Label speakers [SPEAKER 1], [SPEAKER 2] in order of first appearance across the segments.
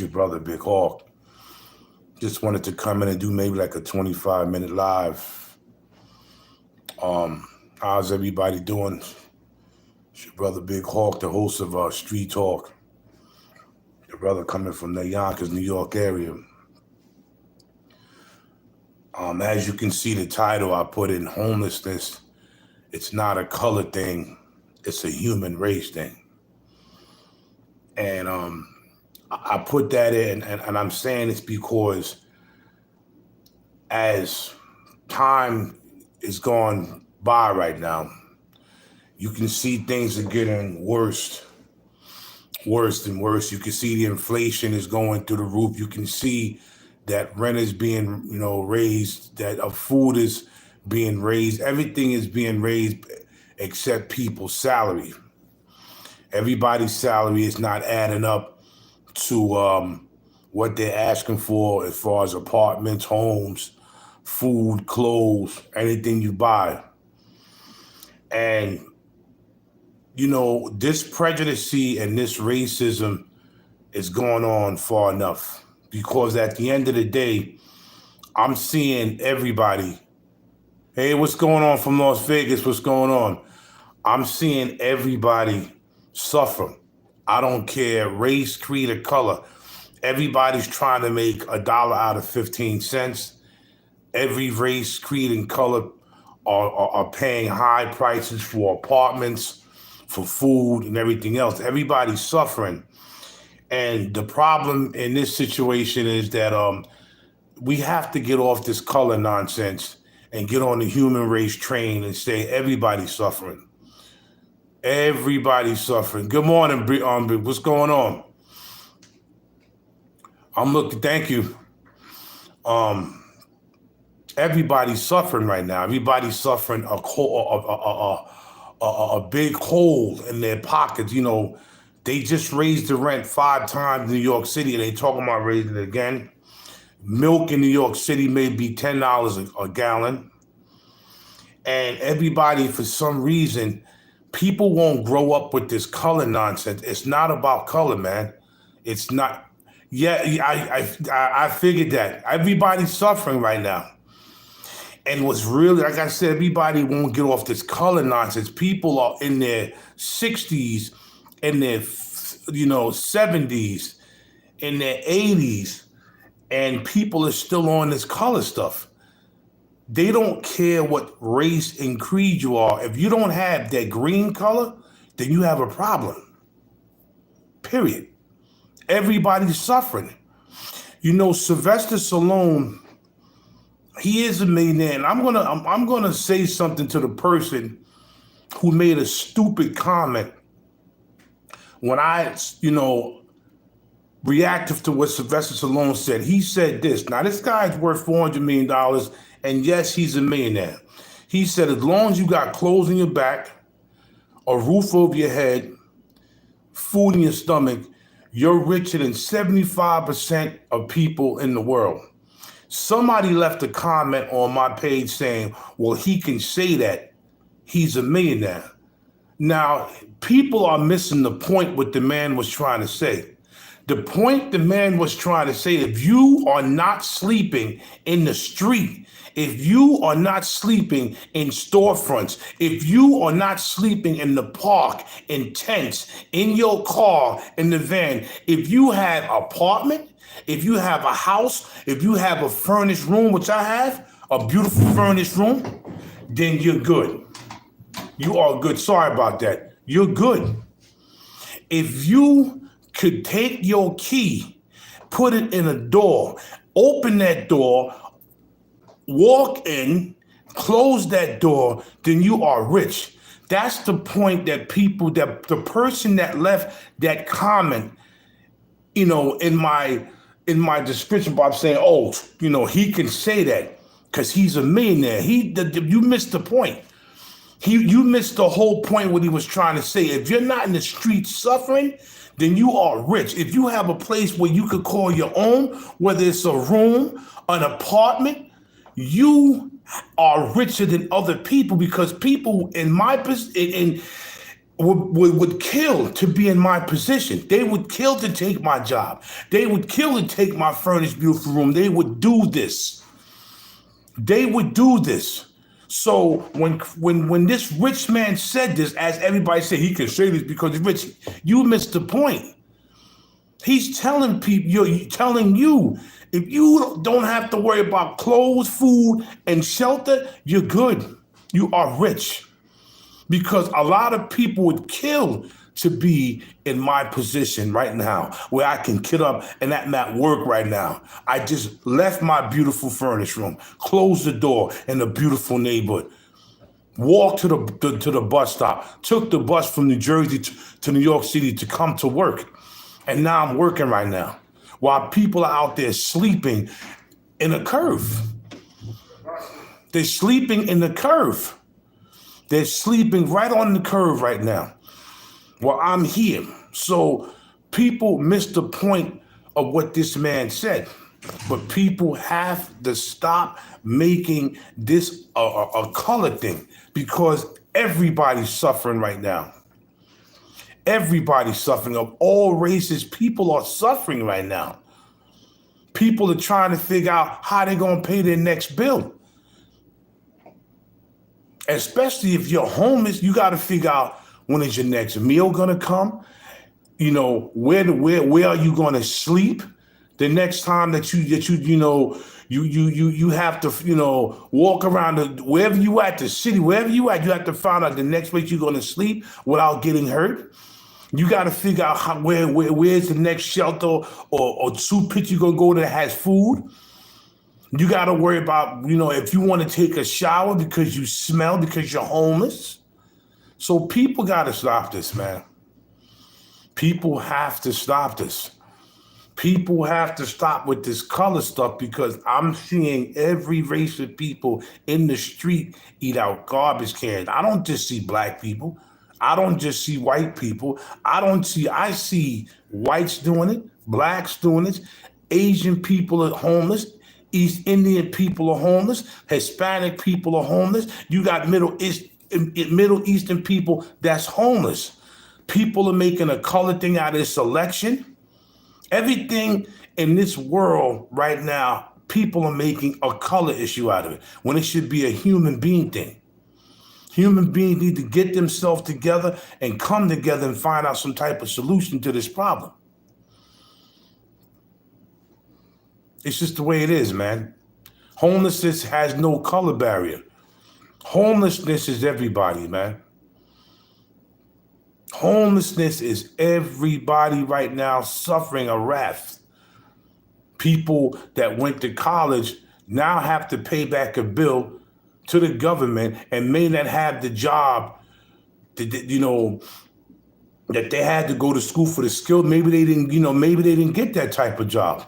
[SPEAKER 1] your brother Big Hawk. Just wanted to come in and do maybe like a 25-minute live. How's everybody doing? It's your brother Big Hawk, the host of Street Talk. Your brother coming from the Yonkers, New York area. As you can see, the title I put in homelessness. It's not a color thing. It's a human race thing. And I put that in, and I'm saying it's because as time is going by right now, you can see things are getting worse and worse. You can see the inflation is going through the roof. You can see that rent is being, raised, that food is being raised. Everything is being raised except people's salary. Everybody's salary is not adding up to what they're asking for as far as apartments, homes, food, clothes, anything you buy. And, this prejudice and this racism is going on far enough, because at the end of the day, I'm seeing everybody. Hey, what's going on from Las Vegas? What's going on? I'm seeing everybody suffer. I don't care race, creed, or color. Everybody's trying to make $1 out of 15 cents. Every race, creed, and color are paying high prices for apartments, for food, and everything else. Everybody's suffering. And the problem in this situation is that we have to get off this color nonsense and get on the human race train and say everybody's suffering. Everybody's suffering. Good morning, what's going on? I'm looking, thank you. Everybody's suffering right now. Everybody's suffering a big hole in their pockets. They just raised the rent 5 times in New York City, and they talking about raising it again. Milk in New York City may be $10 a gallon. And everybody, for some reason, people won't grow up with this color nonsense. It's not about color, man. It's not. Yeah, I figured that. Everybody's suffering right now. And what's really, like I said, everybody won't get off this color nonsense. People are in their 60s, in their 70s, in their 80s, and people are still on this color stuff. They don't care what race and creed you are. If you don't have that green color, then you have a problem. Period. Everybody's suffering. Sylvester Stallone, he is a millionaire, and I'm gonna say something to the person who made a stupid comment when I, reactive to what Sylvester Stallone said. He said this. Now, this guy's worth $400 million, and yes, he's a millionaire. He said, as long as you got clothes on your back, a roof over your head, food in your stomach, you're richer than 75% of people in the world. Somebody left a comment on my page saying, well, he can say that. He's a millionaire. Now, people are missing the point what the man was trying to say. The point the man was trying to say, if you are not sleeping in the street, if you are not sleeping in storefronts, if you are not sleeping in the park, in tents, in your car, in the van, if you have an apartment, if you have a house, if you have a furnished room, which I have, a beautiful furnished room, then you're good. You are good. Sorry about that. You're good. If you could take your key, put it in a door, open that door, walk in, close that door, then you are rich. That's the point that the person that left that comment, in my description box saying, oh, he can say that because he's a millionaire. You missed the point. You missed the whole point what he was trying to say. If you're not in the streets suffering, then you are rich. If you have a place where you could call your own, whether it's a room, an apartment, you are richer than other people, because people in my position, would kill to be in my position. They would kill to take my job. They would kill to take my furnished, beautiful room. They would do this. They would do this. So when this rich man said this, as everybody said, he can say this because he's rich, you missed the point. He's telling people, telling you, if you don't have to worry about clothes, food, and shelter, you're good. You are rich. Because a lot of people would kill to be in my position right now, where I can get up and I'm at work right now. I just left my beautiful furnished room, closed the door in a beautiful neighborhood, walked to the bus stop, took the bus from New Jersey to New York City to come to work. And now I'm working right now, while people are out there sleeping in a curve. They're sleeping in the curve. They're sleeping right on the curve right now. Well, I'm here. So people miss the point of what this man said. But people have to stop making this a color thing, because everybody's suffering right now. Everybody's suffering. Of all races, people are suffering right now. People are trying to figure out how they're going to pay their next bill. Especially if you're homeless, you got to figure out, when is your next meal gonna come? You know, where are you gonna sleep? The next time that you have to walk around wherever you at, the city, wherever you at, you have to find out the next place you're gonna sleep without getting hurt. You got to figure out where's the next shelter or soup pit you're gonna go that has food. You got to worry about, if you want to take a shower because you smell, because you're homeless. So people got to stop this, man. People have to stop this. People have to stop with this color stuff, because I'm seeing every race of people in the street eat out garbage cans. I don't just see black people. I don't just see white people. I see whites doing it, blacks doing it, Asian people are homeless. East Indian people are homeless. Hispanic people are homeless. You got Middle Eastern people that's homeless. People are making a color thing out of this election. Everything in this world right now, people are making a color issue out of it, when it should be a human being thing. Human beings need to get themselves together and come together and find out some type of solution to this problem. It's just the way it is, man. Homelessness has no color barrier. Homelessness is everybody, man. Homelessness is everybody right now suffering a wrath. People that went to college now have to pay back a bill to the government and may not have the job that they had to go to school for the skill. Maybe they didn't get that type of job.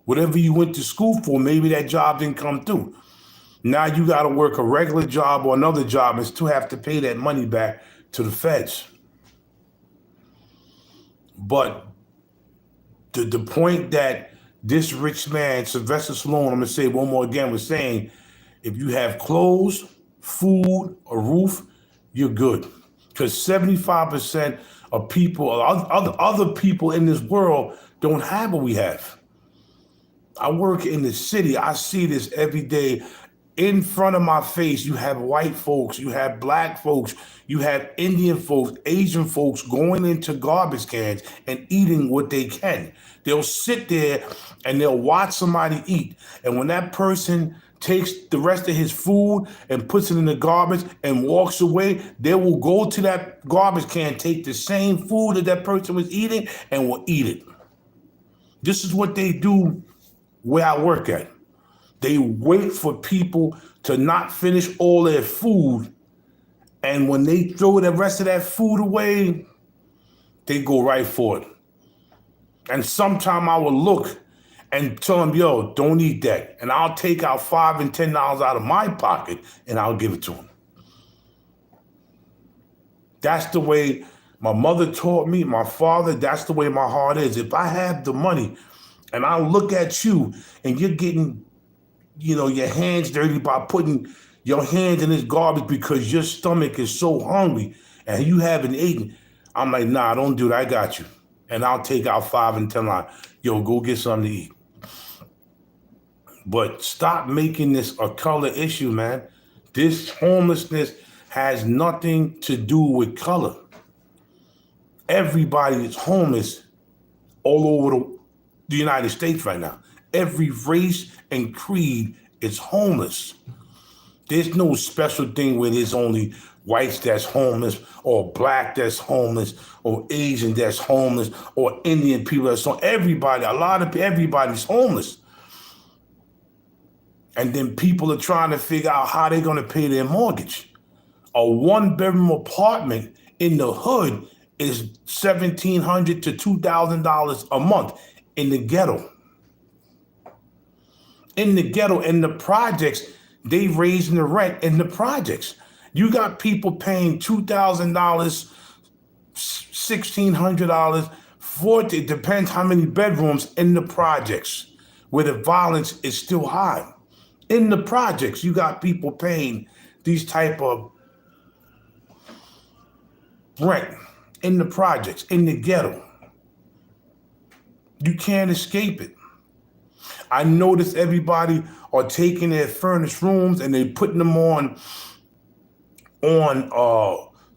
[SPEAKER 1] Whatever you went to school for, maybe that job didn't come through. Now you got to work a regular job or another job and still have to pay that money back to the feds. But the point that this rich man, Sylvester Stallone, I'm going to say one more again, was saying, if you have clothes, food, a roof, you're good. Because 75% of people, other people in this world don't have what we have. I work in the city. I see this every day. In front of my face, you have white folks, you have black folks, you have Indian folks, Asian folks going into garbage cans and eating what they can. They'll sit there and they'll watch somebody eat. And when that person takes the rest of his food and puts it in the garbage and walks away, they will go to that garbage can, take the same food that person was eating, and will eat it. This is what they do where I work at. They wait for people to not finish all their food, and when they throw the rest of that food away, they go right for it. And sometime I will look and tell them, yo, don't eat that. And I'll take out $5 and $10 out of my pocket and I'll give it to them. That's the way my mother taught me, my father, that's the way my heart is. If I have the money and I look at you and you're getting, your hands dirty by putting your hands in this garbage because your stomach is so hungry and you haven't eaten, I'm like, nah, don't do that. I got you. And I'll take out 5 and 10 line. Yo, go get something to eat. But stop making this a color issue, man. This homelessness has nothing to do with color. Everybody is homeless all over the United States right now. Every race and creed is homeless. There's no special thing where there's only whites that's homeless, or black that's homeless, or Asian that's homeless, or Indian people that's homeless. Everybody, everybody's homeless. And then people are trying to figure out how they're going to pay their mortgage. A 1-bedroom apartment in the hood is $1,700 to $2,000 a month in the ghetto. In the ghetto, in the projects, they raising the rent in the projects. You got people paying $2,000, $1,600, $40. It depends how many bedrooms in the projects where the violence is still high. In the projects, you got people paying these type of rent in the projects, in the ghetto. You can't escape it. I notice everybody are taking their furnished rooms and they putting them on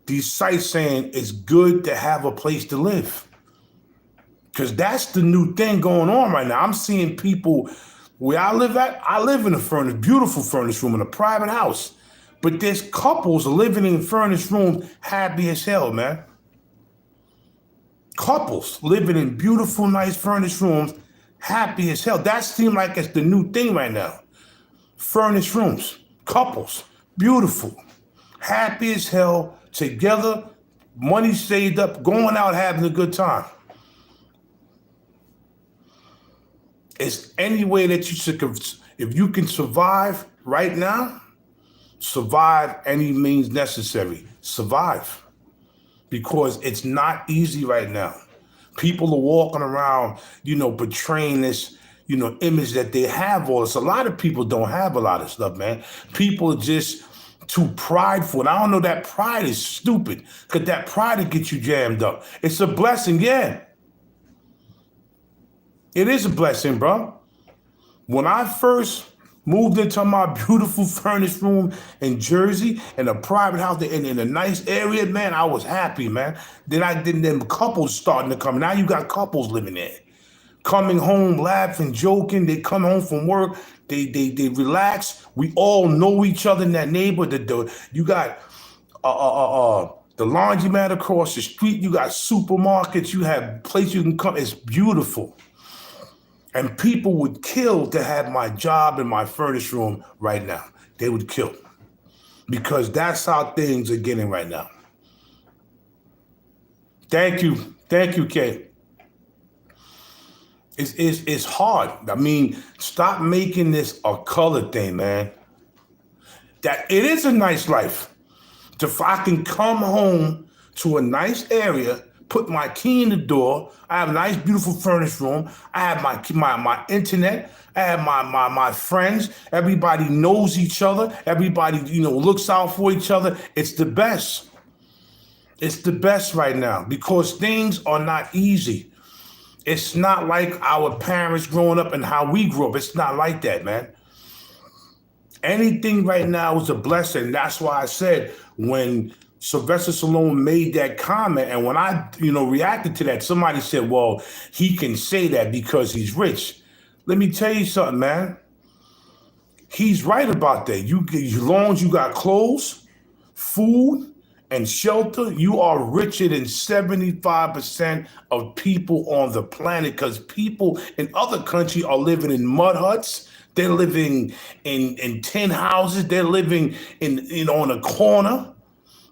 [SPEAKER 1] these sites saying it's good to have a place to live. Because that's the new thing going on right now. I'm seeing people where I live in a beautiful furnished room in a private house. But there's couples living in furnished rooms happy as hell, man. Couples living in beautiful, nice furnished rooms happy as hell. That seems like it's the new thing right now. Furnished rooms, couples, beautiful, happy as hell, together, money saved up, going out having a good time. It's any way that you should, if you can survive right now, survive any means necessary. Survive. Because it's not easy right now. People are walking around, portraying this, image that they have all this. A lot of people don't have a lot of stuff, man. People are just too prideful. And I don't know, that pride is stupid, because that pride will get you jammed up. It's a blessing, yeah. It is a blessing, bro. When I first moved into my beautiful furnished room in Jersey, in a private house in a nice area, man, I was happy, man. Then couples starting to come. Now you got couples living there, coming home, laughing, joking. They come home from work. They relax. We all know each other in that neighborhood. You got the laundromat across the street. You got supermarkets. You have places you can come. It's beautiful. And people would kill to have my job in my furnished room right now. They would kill. Because that's how things are getting right now. Thank you. Thank you, Kay. It's hard. I mean, stop making this a color thing, man. That it is a nice life. If I can come home to a nice area, put my key in the door, I have a nice, beautiful furnished room. I have my internet. I have my friends. Everybody knows each other. Everybody, looks out for each other. It's the best. It's the best right now, because things are not easy. It's not like our parents growing up and how we grew up. It's not like that, man. Anything right now is a blessing. That's why I said, when Sylvester Stallone made that comment, and when I, reacted to that, somebody said, well, he can say that because he's rich. Let me tell you something, man. He's right about that. As long as you got clothes, food, and shelter, you are richer than 75% of people on the planet, because people in other countries are living in mud huts. They're living in tin houses. They're living on a corner.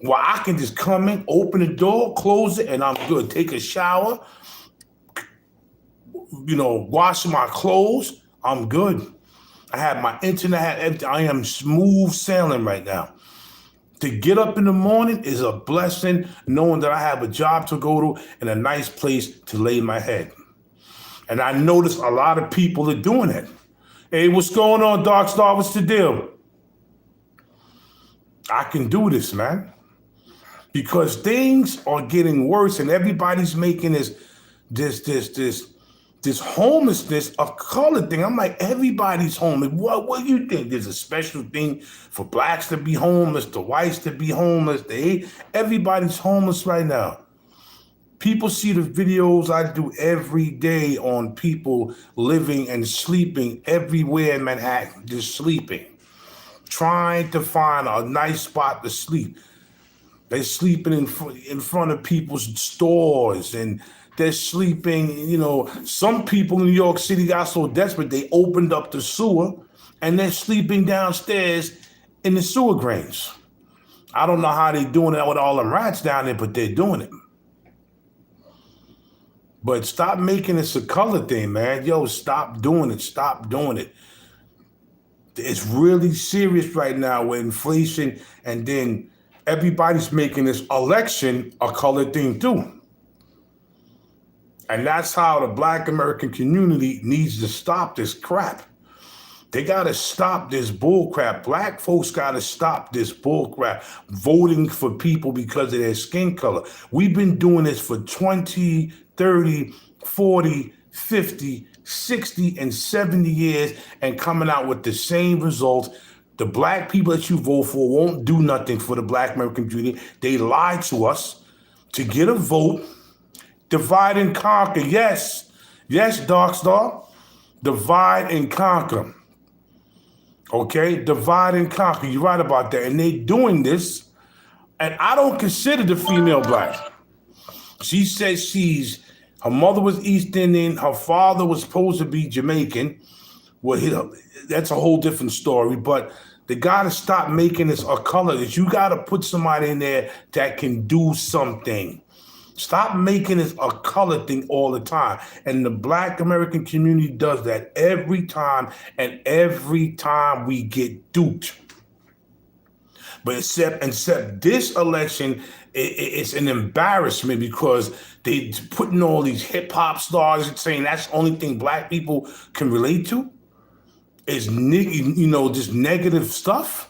[SPEAKER 1] Well, I can just come in, open the door, close it, and I'm good. Take a shower, wash my clothes. I'm good. I have my internet, I have everything. I am smooth sailing right now. To get up in the morning is a blessing, knowing that I have a job to go to and a nice place to lay my head. And I notice a lot of people are doing it. Hey, what's going on, Dark Star? What's the deal? I can do this, man. because things are getting worse and everybody's making this homelessness a color thing. I'm like, everybody's homeless. What do you think? There's a special thing for blacks to be homeless, the whites to be homeless. Everybody's homeless right now. People see the videos I do every day on people living and sleeping everywhere in Manhattan, just sleeping, trying to find a nice spot to sleep. They're sleeping in front of people's stores, and they're sleeping, some people in New York City got so desperate they opened up the sewer and they're sleeping downstairs in the sewer drains. I don't know how they're doing that with all them rats down there, but they're doing it. But stop making this a color thing, man. Yo, stop doing it. Stop doing it. It's really serious right now with inflation, and then everybody's making this election a color thing too. And that's how the Black American community needs to stop this crap. They got to stop this bull crap. Black folks got to stop this bull crap, voting for people because of their skin color. We've been doing this for 20, 30, 40, 50, 60, and 70 years and coming out with the same results. The black people that you vote for won't do nothing for the Black American community. They lie to us to get a vote. Divide and conquer. Yes, Darkstar. Divide and conquer. Okay, divide and conquer. You're right about that. And they're doing this. And I don't consider the female black. She says her mother was East Indian. Her father was supposed to be Jamaican. Well, that's a whole different story. But they got to stop making this a color. That you got to put somebody in there that can do something. Stop making this a color thing all the time. And the Black American community does that every time, and every time we get duped. But except this election, it's an embarrassment because they putting all these hip hop stars and saying that's the only thing black people can relate to is just negative stuff.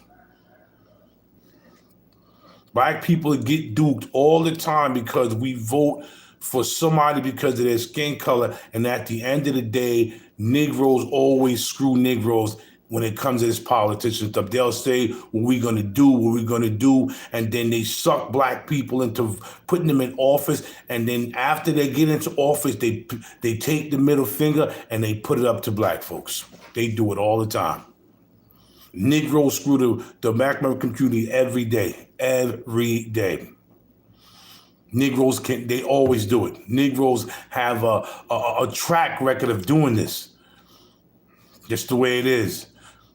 [SPEAKER 1] Black people get duped all the time because we vote for somebody because of their skin color. And at the end of the day, Negroes always screw Negroes when it comes to this politician stuff. They'll say, what we're going to do. And then they suck black people into putting them in office. And then after they get into office, they take the middle finger and they put it up to black folks. They do it all the time. Negroes screw the Black American community every day. Negroes they always do it. Negroes have a track record of doing this. Just the way it is.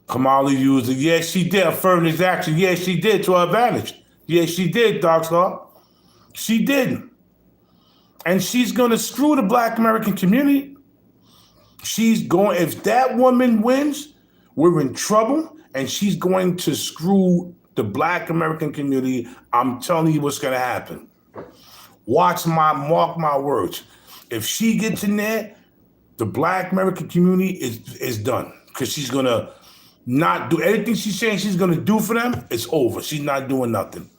[SPEAKER 1] Kamala used it. Yes, she did. Affirmative action. Yes, she did to her advantage. Yes, she did, Darkstar. She did. And she's going to screw the Black American community. If that woman wins, we're in trouble. And she's going to screw the Black American community. I'm telling you what's going to happen. Mark my words. If she gets in there, the Black American community is done. Because she's going to not do anything she's saying she's going to do for them. It's over. She's not doing nothing.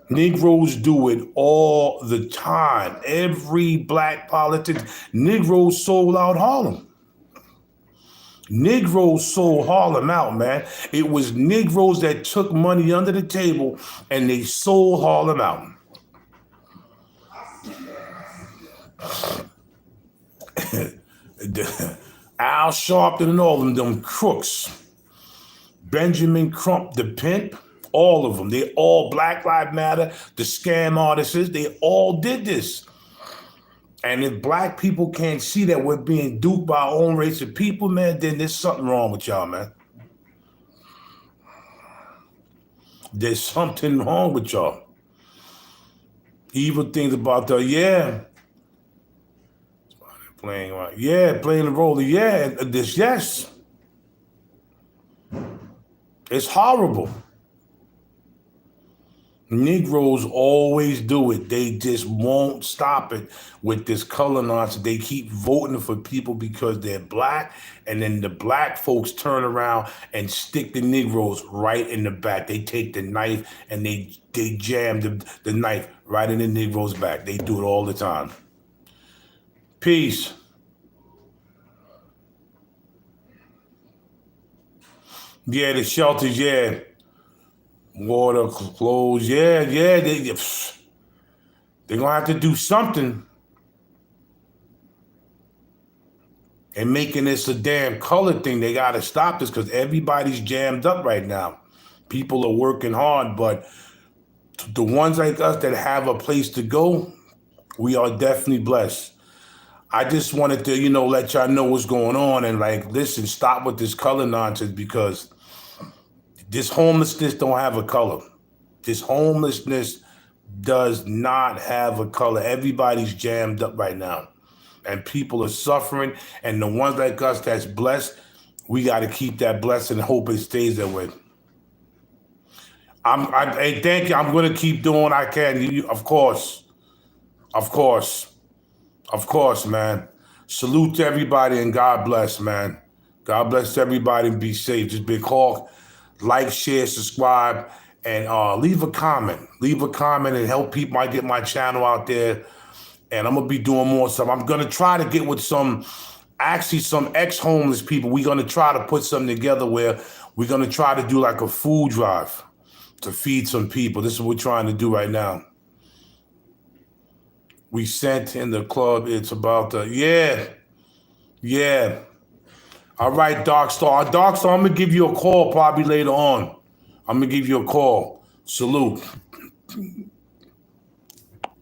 [SPEAKER 1] Negroes do it all the time. Every black politician. Negroes sold out Harlem. Negroes sold Harlem out, man. It was Negroes that took money under the table and they sold Harlem out. Al Sharpton and all of them crooks. Benjamin Crump, the pimp, all of them. They all Black Lives Matter, the scam artists, they all did this. And if black people can't see that we're being duped by our own race of people, man, then there's something wrong with y'all, man. There's something wrong with y'all. Evil things about playing the role of, yes. It's horrible. Negroes always do it. They just won't stop it with this color nonsense. They keep voting for people because they're black, and then the black folks turn around and stick the Negroes right in the back. They take the knife and they jam the knife right in the Negroes' back. They do it all the time. Peace. Yeah, the shelters, yeah. Water, clothes, yeah. They're gonna have to do something. And making this a damn color thing, they gotta stop this because everybody's jammed up right now. People are working hard, but the ones like us that have a place to go, we are definitely blessed. I just wanted to, let y'all know what's going on and like, listen, stop with this color nonsense because this homelessness don't have a color. This homelessness does not have a color. Everybody's jammed up right now. And people are suffering. And the ones like us that's blessed, we got to keep that blessing and hope it stays that way. Hey, thank you. I'm going to keep doing what I can. Of course. Of course. Of course, man. Salute to everybody and God bless, man. God bless everybody and be safe. Just Big Hawk. Like, share, subscribe, and leave a comment. Leave a comment and help people. I get my channel out there. And I'm going to be doing more stuff. I'm going to try to get with some ex-homeless people. We're going to try to put something together where we're going to try to do like a food drive to feed some people. This is what we're trying to do right now. We sent in the club. It's about the, yeah. All right, Dark Star. Dark Star, I'm going to give you a call probably later on. I'm going to give you a call. Salute.